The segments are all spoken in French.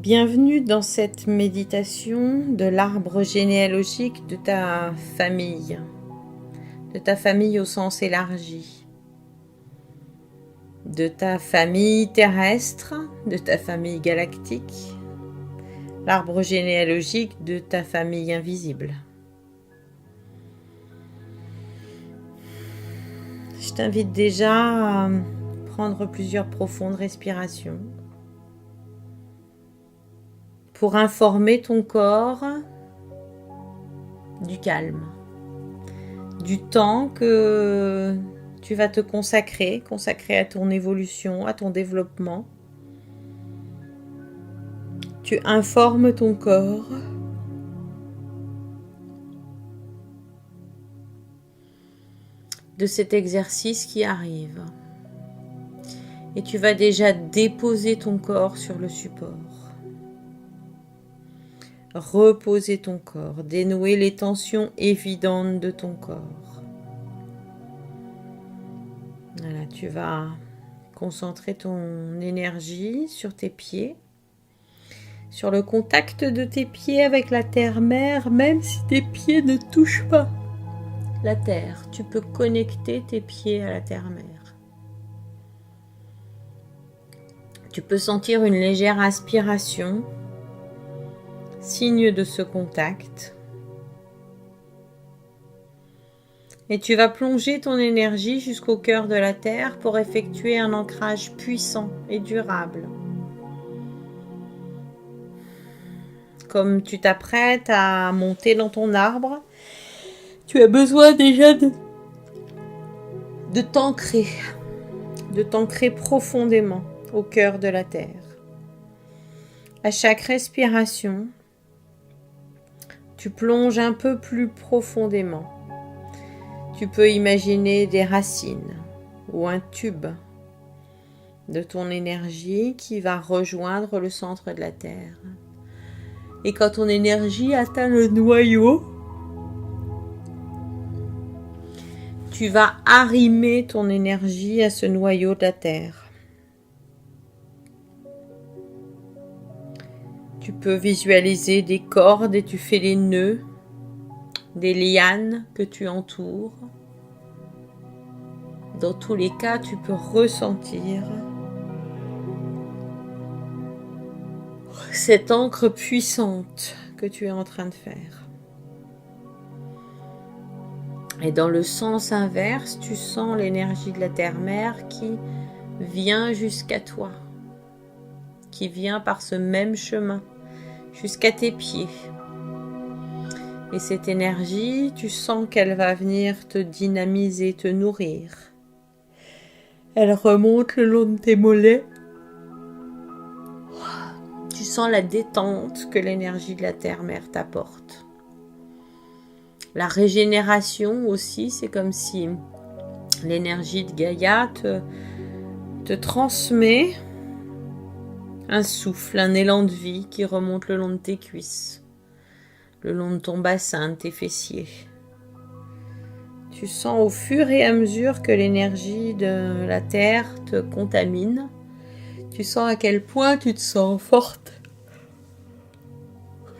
Bienvenue dans cette méditation de l'arbre généalogique de ta famille au sens élargi, de ta famille terrestre, de ta famille galactique, l'arbre généalogique de ta famille invisible. Je t'invite déjà à prendre plusieurs profondes respirations pour informer ton corps du calme, du temps que tu vas te consacrer à ton évolution, à ton développement. Tu informes ton corps de cet exercice qui arrive. Et tu vas déjà déposer ton corps sur le support. Reposer ton corps, dénouer les tensions évidentes de ton corps. Voilà, tu vas concentrer ton énergie sur tes pieds, sur le contact de tes pieds avec la terre-mère, même si tes pieds ne touchent pas la terre. Tu peux connecter tes pieds à la terre-mère. Tu peux sentir une légère aspiration, signe de ce contact. Et tu vas plonger ton énergie jusqu'au cœur de la terre pour effectuer un ancrage puissant et durable. Comme tu t'apprêtes à monter dans ton arbre, tu as besoin déjà de t'ancrer profondément au cœur de la terre. À chaque respiration, tu plonges un peu plus profondément. Tu peux imaginer des racines ou un tube de ton énergie qui va rejoindre le centre de la Terre. Et quand ton énergie atteint le noyau, tu vas arrimer ton énergie à ce noyau de la Terre. Tu peux visualiser des cordes et tu fais des nœuds, des lianes que tu entoures. Dans tous les cas, tu peux ressentir cette ancre puissante que tu es en train de faire. Et dans le sens inverse, tu sens l'énergie de la terre-mère qui vient jusqu'à toi, qui vient par ce même chemin jusqu'à tes pieds. Et cette énergie, tu sens qu'elle va venir te dynamiser, te nourrir. Elle remonte le long de tes mollets. Tu sens la détente que l'énergie de la terre-mère t'apporte. La régénération aussi, c'est comme si l'énergie de Gaïa te transmet un souffle, un élan de vie qui remonte le long de tes cuisses, le long de ton bassin, de tes fessiers. Tu sens au fur et à mesure que l'énergie de la terre te contamine, tu sens à quel point tu te sens forte,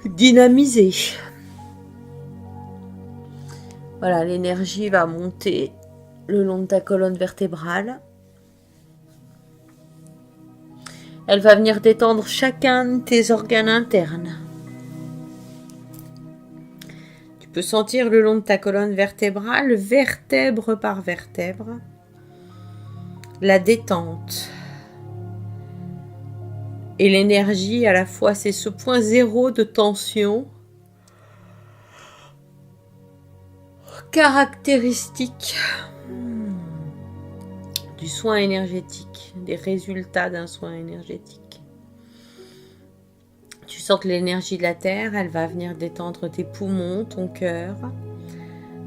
dynamisée. Voilà, l'énergie va monter le long de ta colonne vertébrale. Elle va venir détendre chacun de tes organes internes. Tu peux sentir le long de ta colonne vertébrale, vertèbre par vertèbre, la détente. Et l'énergie, à la fois, c'est ce point zéro de tension caractéristique du soin énergétique, des résultats d'un soin énergétique. Tu sens que l'énergie de la terre, elle va venir détendre tes poumons, ton cœur,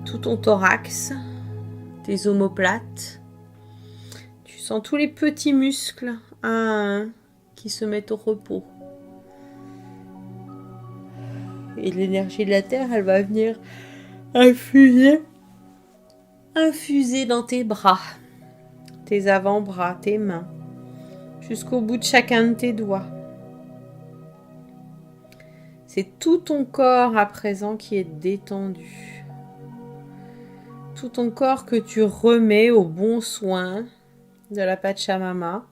tout ton thorax, tes omoplates. Tu sens tous les petits muscles un à un qui se mettent au repos. Et l'énergie de la terre, elle va venir infuser dans tes bras, tes avant-bras, tes mains, jusqu'au bout de chacun de tes doigts. C'est tout ton corps à présent qui est détendu. Tout ton corps que tu remets au bon soin de la Pachamama.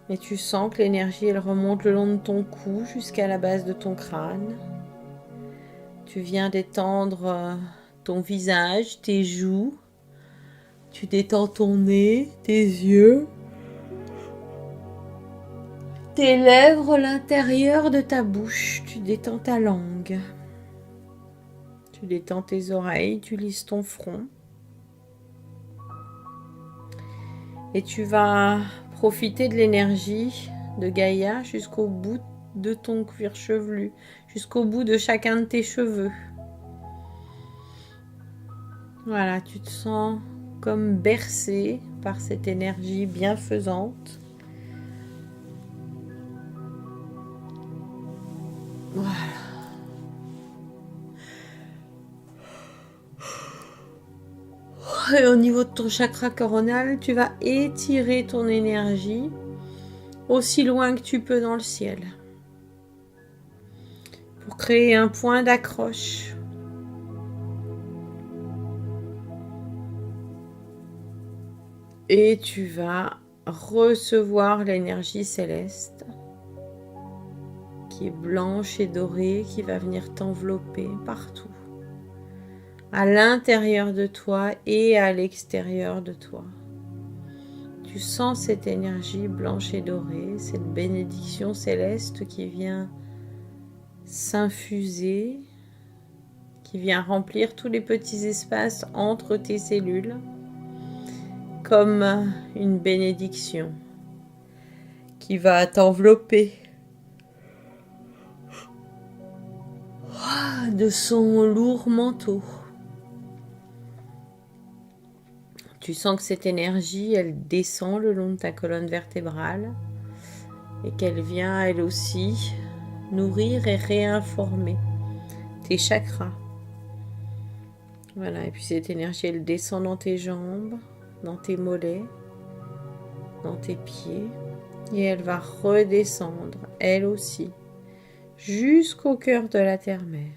Et tu sens que l'énergie, elle remonte le long de ton cou jusqu'à la base de ton crâne. Tu viens détendre ton visage, tes joues. Tu détends ton nez, tes yeux, tes lèvres, l'intérieur de ta bouche. Tu détends ta langue. Tu détends tes oreilles, tu lisses ton front. Et tu vas profiter de l'énergie de Gaïa jusqu'au bout de ton cuir chevelu, jusqu'au bout de chacun de tes cheveux. Voilà, tu te sens comme bercé par cette énergie bienfaisante. Voilà. Et au niveau de ton chakra coronal, tu vas étirer ton énergie aussi loin que tu peux dans le ciel pour créer un point d'accroche. Et tu vas recevoir l'énergie céleste qui est blanche et dorée, qui va venir t'envelopper partout, à l'intérieur de toi et à l'extérieur de toi. Tu sens cette énergie blanche et dorée, cette bénédiction céleste qui vient s'infuser, qui vient remplir tous les petits espaces entre tes cellules, comme une bénédiction qui va t'envelopper de son lourd manteau. Tu sens que cette énergie, elle descend le long de ta colonne vertébrale et qu'elle vient, elle aussi, nourrir et réinformer tes chakras. Voilà, et puis cette énergie, elle descend dans tes jambes, dans tes mollets, dans tes pieds, et elle va redescendre, elle aussi, jusqu'au cœur de la terre-mère.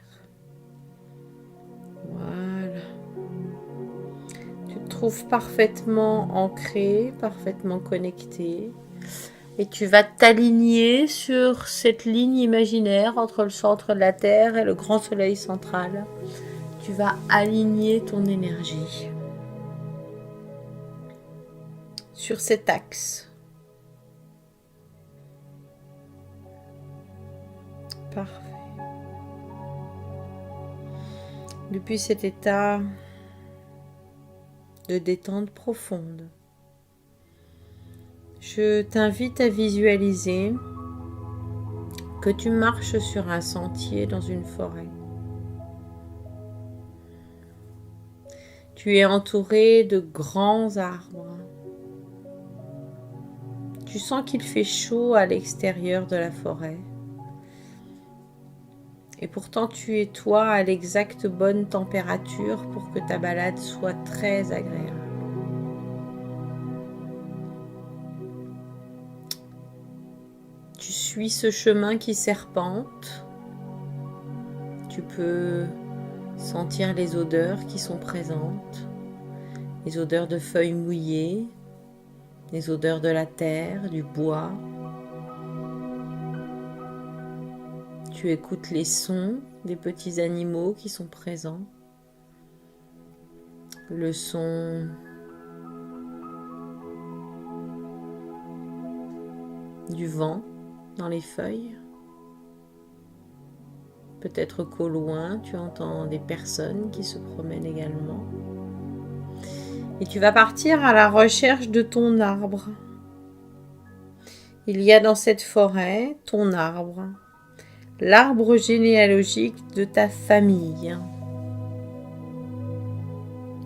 Voilà. Tu te trouves parfaitement ancré, parfaitement connecté, et tu vas t'aligner sur cette ligne imaginaire entre le centre de la Terre et le grand soleil central. Tu vas aligner ton énergie sur cet axe. Parfait. Depuis cet état de détente profonde, je t'invite à visualiser que tu marches sur un sentier dans une forêt. Tu es entouré de grands arbres. Tu sens qu'il fait chaud à l'extérieur de la forêt. Et pourtant, tu es toi à l'exacte bonne température pour que ta balade soit très agréable. Tu suis ce chemin qui serpente. Tu peux sentir les odeurs qui sont présentes. Les odeurs de feuilles mouillées, les odeurs de la terre, du bois. Tu écoutes les sons des petits animaux qui sont présents. Le son du vent dans les feuilles. Peut-être qu'au loin, tu entends des personnes qui se promènent également. Et tu vas partir à la recherche de ton arbre. Il y a dans cette forêt ton arbre, l'arbre généalogique de ta famille.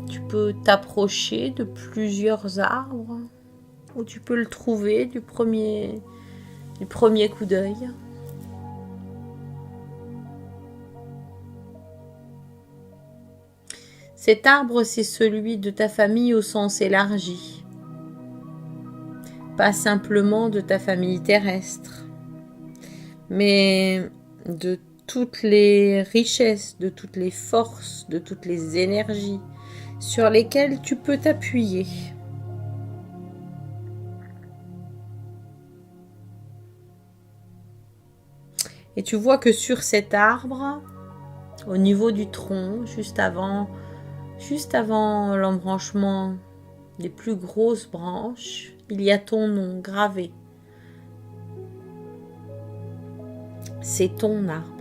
Tu peux t'approcher de plusieurs arbres ou tu peux le trouver du premier coup d'œil. Cet arbre, c'est celui de ta famille au sens élargi, pas simplement de ta famille terrestre, mais de toutes les richesses, de toutes les forces, de toutes les énergies sur lesquelles tu peux t'appuyer. Et tu vois que sur cet arbre, au niveau du tronc, juste avant l'embranchement des plus grosses branches, il y a ton nom gravé. C'est ton arbre.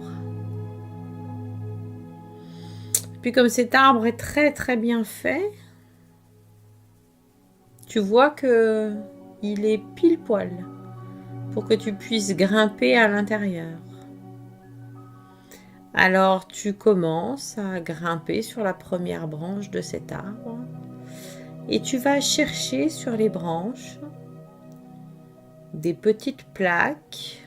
Puis comme cet arbre est très très bien fait, tu vois que il est pile poil pour que tu puisses grimper à l'intérieur. Alors tu commences à grimper sur la première branche de cet arbre et tu vas chercher sur les branches des petites plaques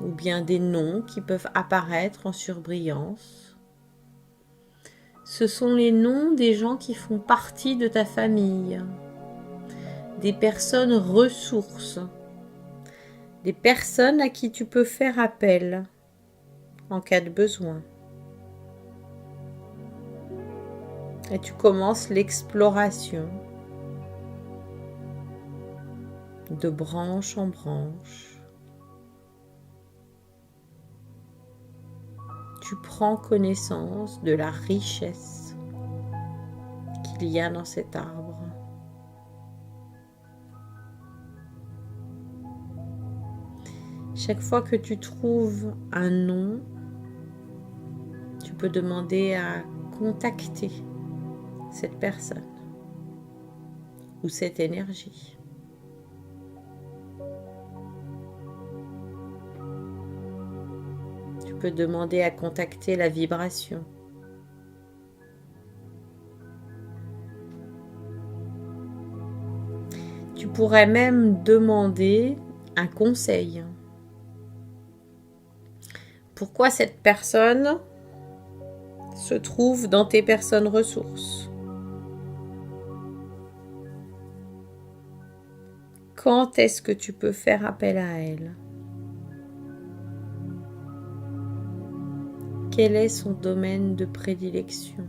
ou bien des noms qui peuvent apparaître en surbrillance. Ce sont les noms des gens qui font partie de ta famille, des personnes ressources, des personnes à qui tu peux faire appel en cas de besoin. Et tu commences l'exploration de branche en branche. Tu prends connaissance de la richesse qu'il y a dans cet arbre. Chaque fois que tu trouves un nom, tu peux demander à contacter cette personne ou cette énergie. Tu peux demander à contacter la vibration. Tu pourrais même demander un conseil. Pourquoi cette personne se trouve dans tes personnes ressources? Quand est-ce que tu peux faire appel à elle? Quel est son domaine de prédilection?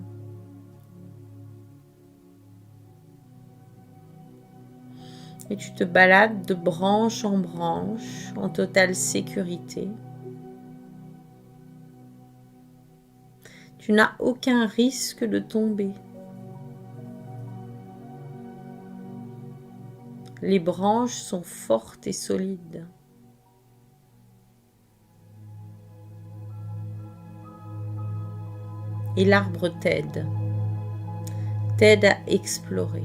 Et tu te balades de branche en branche en totale sécurité. Tu n'as aucun risque de tomber. Les branches sont fortes et solides. Et l'arbre t'aide à explorer.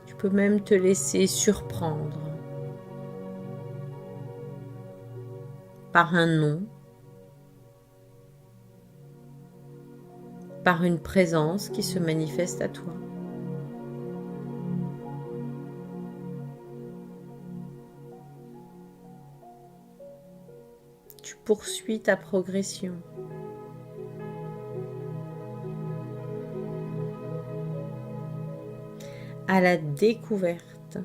Tu peux même te laisser surprendre par un nom, par une présence qui se manifeste à toi. Tu poursuis ta progression. À la découverte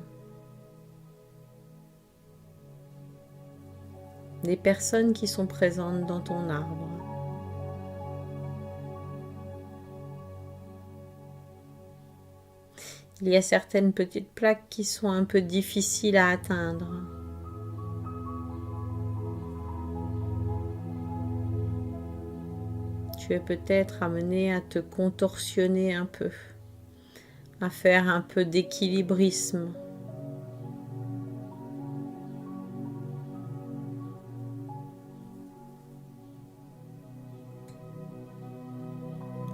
des personnes qui sont présentes dans ton arbre. Il y a certaines petites plaques qui sont un peu difficiles à atteindre. Tu es peut-être amené à te contorsionner un peu, à faire un peu d'équilibrisme.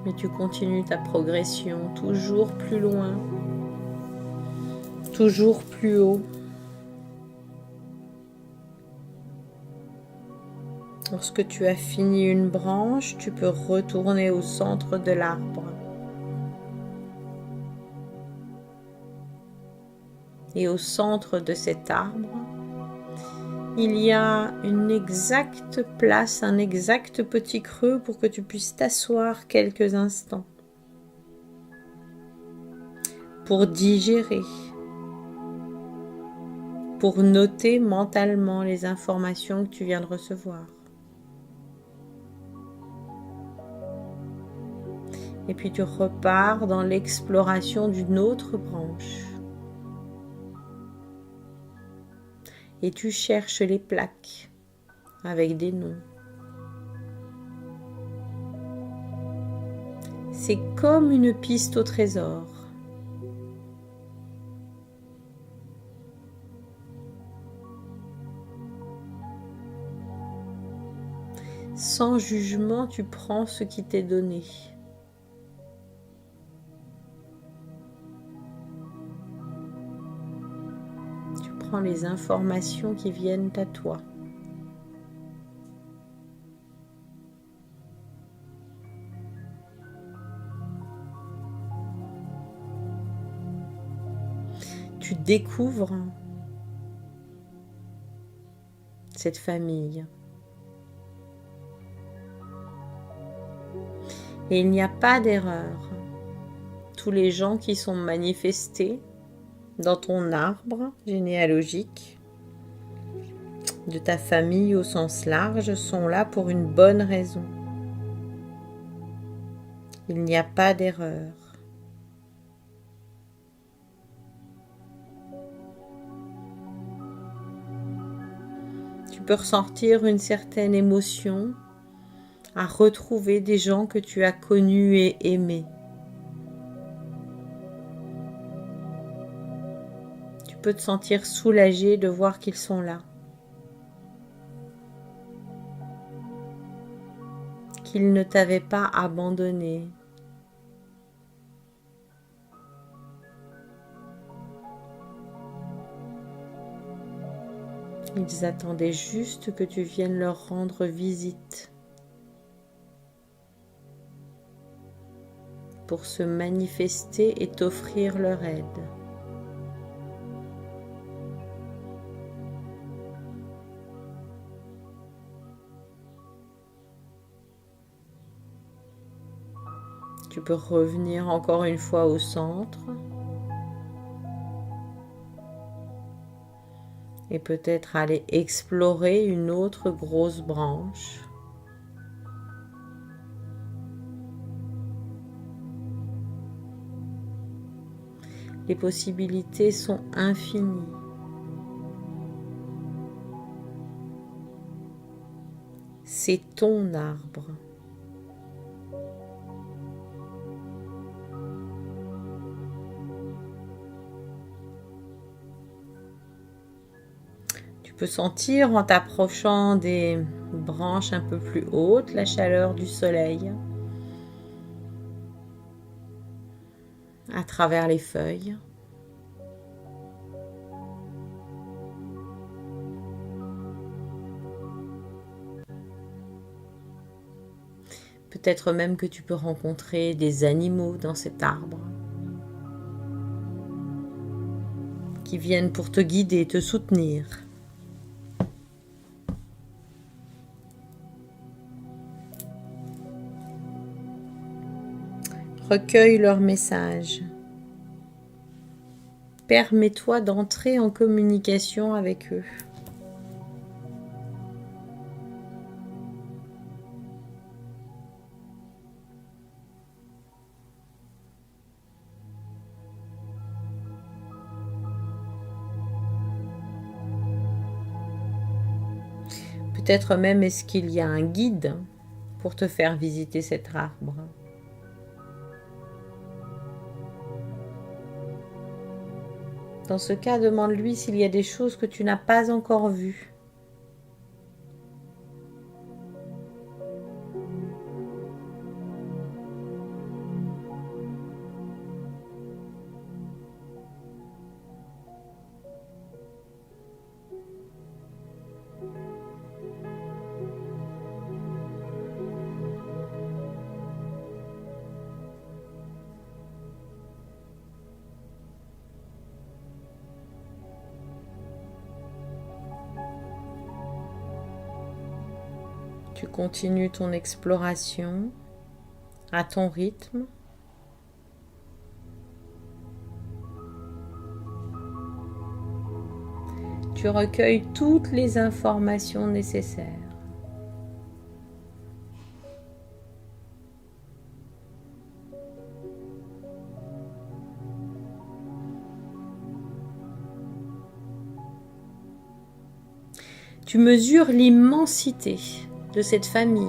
Mais tu continues ta progression toujours plus loin, toujours plus haut. Lorsque tu as fini une branche, tu peux retourner au centre de l'arbre. Et au centre de cet arbre, il y a une exacte place, un exact petit creux pour que tu puisses t'asseoir quelques instants. pour digérer, pour noter mentalement les informations que tu viens de recevoir. Et puis tu repars dans l'exploration d'une autre branche. Et tu cherches les plaques avec des noms. C'est comme une piste au trésor. Sans jugement, tu prends ce qui t'est donné. Tu prends les informations qui viennent à toi. Tu découvres cette famille. Et il n'y a pas d'erreur. Tous les gens qui sont manifestés dans ton arbre généalogique, de ta famille au sens large, sont là pour une bonne raison. Il n'y a pas d'erreur. Tu peux ressentir une certaine émotion à retrouver des gens que tu as connus et aimés. Tu peux te sentir soulagé de voir qu'ils sont là. Qu'ils ne t'avaient pas abandonné. Ils attendaient juste que tu viennes leur rendre visite pour se manifester et t'offrir leur aide. Tu peux revenir encore une fois au centre et peut-être aller explorer une autre grosse branche. Les possibilités sont infinies. C'est ton arbre. Tu peux sentir en t'approchant des branches un peu plus hautes la chaleur du soleil à travers les feuilles. Peut-être même que tu peux rencontrer des animaux dans cet arbre qui viennent pour te guider, te soutenir. Recueille leurs messages. Permets-toi d'entrer en communication avec eux. Peut-être même est-ce qu'il y a un guide pour te faire visiter cet arbre. Dans ce cas, demande-lui s'il y a des choses que tu n'as pas encore vues. Tu continues ton exploration à ton rythme. tu recueilles toutes les informations nécessaires. Tu mesures l'immensité de cette famille,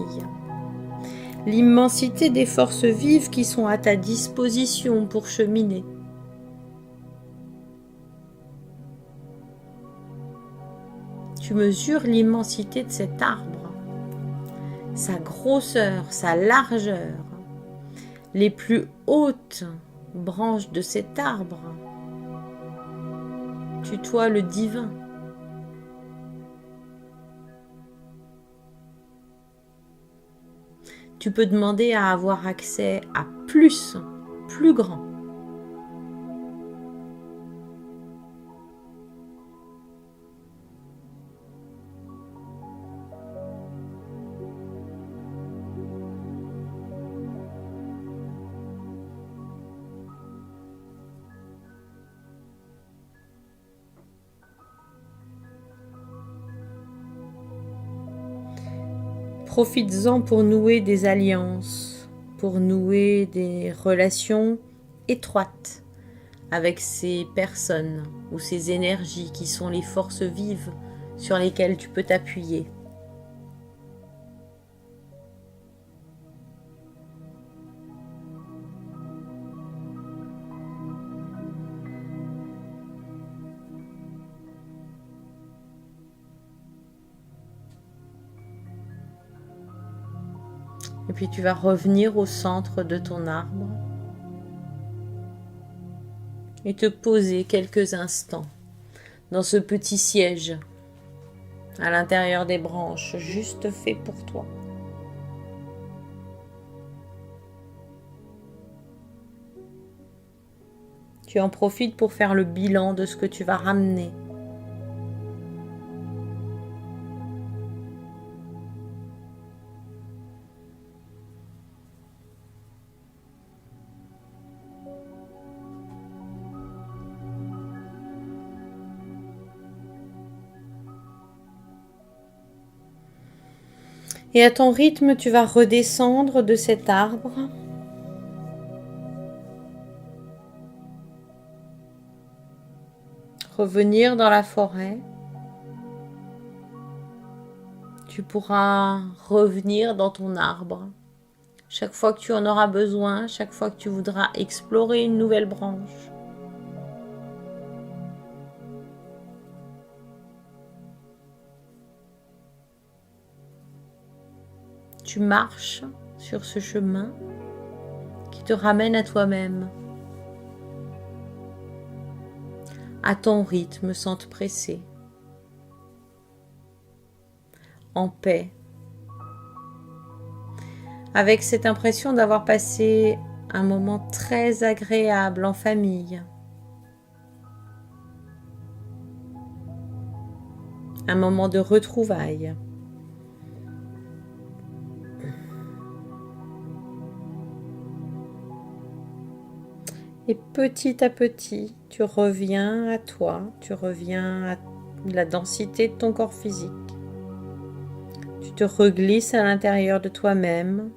l'immensité des forces vives qui sont à ta disposition pour cheminer. Tu mesures l'immensité de cet arbre, sa grosseur, sa largeur, les plus hautes branches de cet arbre tutoient le divin. Tu peux demander à avoir accès à plus grand. Profites-en pour nouer des alliances, pour nouer des relations étroites avec ces personnes ou ces énergies qui sont les forces vives sur lesquelles tu peux t'appuyer. Et puis tu vas revenir au centre de ton arbre et te poser quelques instants dans ce petit siège à l'intérieur des branches, juste fait pour toi. Tu en profites pour faire le bilan de ce que tu vas ramener. Et à ton rythme, tu vas redescendre de cet arbre. Revenir dans la forêt. Tu pourras revenir dans ton arbre. Chaque fois que tu en auras besoin, chaque fois que tu voudras explorer une nouvelle branche. Tu marches sur ce chemin qui te ramène à toi-même, à ton rythme sans te presser, en paix, avec cette impression d'avoir passé un moment très agréable en famille, un moment de retrouvailles. Et petit à petit, tu reviens à toi, tu reviens à la densité de ton corps physique. Tu te reglisses à l'intérieur de toi-même,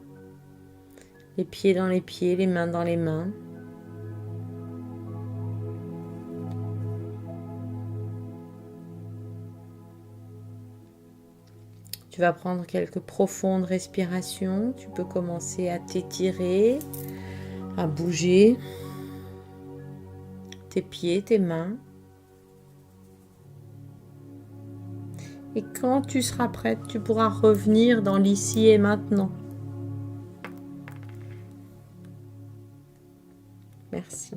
les pieds dans les pieds, les mains dans les mains. Tu vas prendre quelques profondes respirations. Tu peux commencer à t'étirer, à bouger tes pieds, tes mains. Et quand tu seras prête, tu pourras revenir dans l'ici et maintenant. Merci.